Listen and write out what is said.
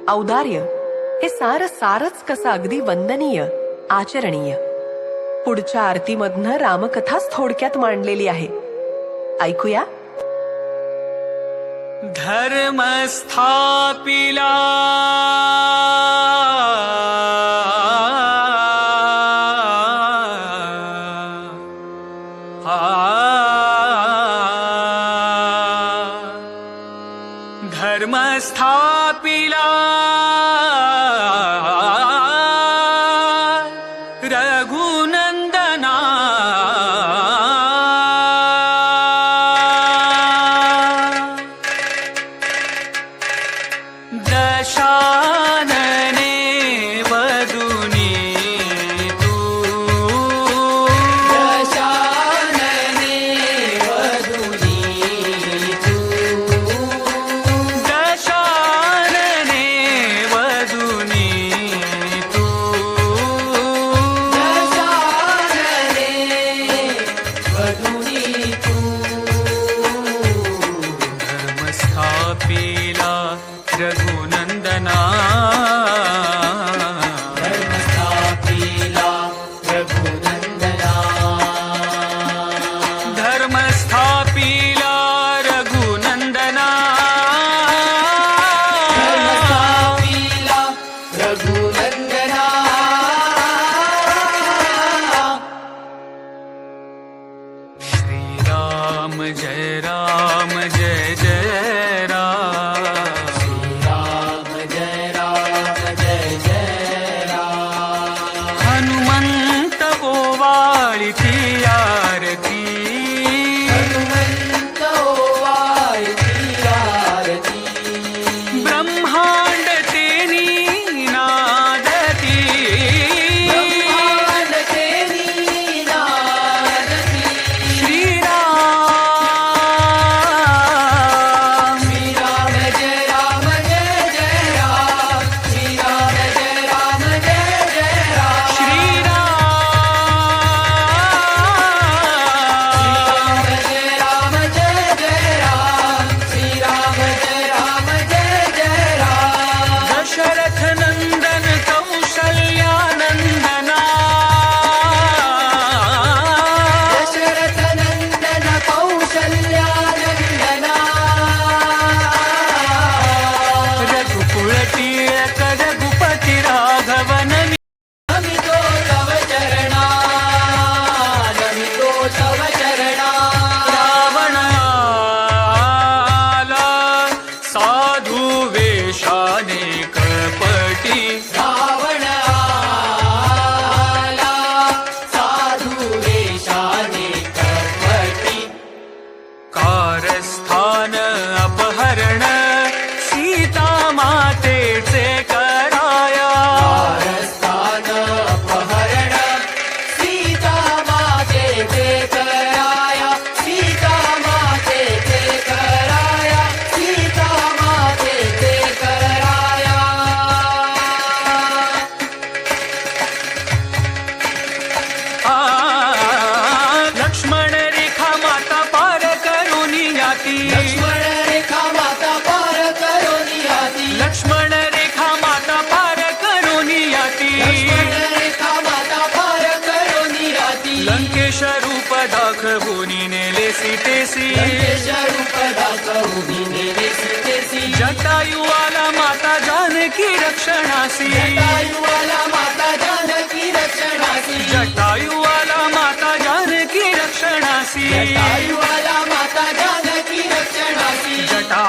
औदार्य हे सारच कसं अगदी वंदनीय, आचरणीय. पुढच्या आरतीमधनं रामकथाच थोडक्यात मांडलेली आहे. ऐकूया. धर्म स्थापिला धर्म स्थापिला रघुनंदना दशानने वदुनी तू दशानने वदुनी तू दशानने वदुनी तू दशानने वदुनी तू धर्म स्थापिला रघुनंदना धर्म स्थापिला रघुनंदना धर्म स्थापिला रघुनंदना धर्म स्थापिला रघुनंदना श्री राम जय राम जय जय हनुमंत ओवाळती आरती हनुमंत ओवाळती आरती ब्रह्मांड तेनी नादती ब्रह्मांड तेनी नादती श्रीराम श्रीराम जय राम जय जय राम श्रीराम जय राम जय जय राम दशरथ नंदन कौशल्यानंदना दशरथ नंदन कौशल्यानंदना रघुकुल टिळक रघुपती राघवन नमितो तव चरणा नमितो तव चरणा रावण आला साधू वेशाने कपटी रावण आला साधू वेशाने कपटी कारस्थान अपहरण सीता मातेचे कराया कारस्थान अपहरण सीता मातेचे कराया सीता मातेचे कराया सीता मातेचे कराया लक्ष्मण रेखा माता पार करून याती लक्ष्मण रेखा माता पार करून याती लक्ष्मण रेखा माता पार करून याती लक्ष्मण रेखा माता पार करून याती लंकेश रूप दाखवून नेले सीतेसी लंकेश रूप दाखवून नेले सीतेसी जटायुवाला माता जानकी रक्षणासी जटायुवाला माता जानकी रक्षणासी जटायुवाला माता जानकी रक्षणासी जटायुवाला माता जानकी रक्षणासी जटा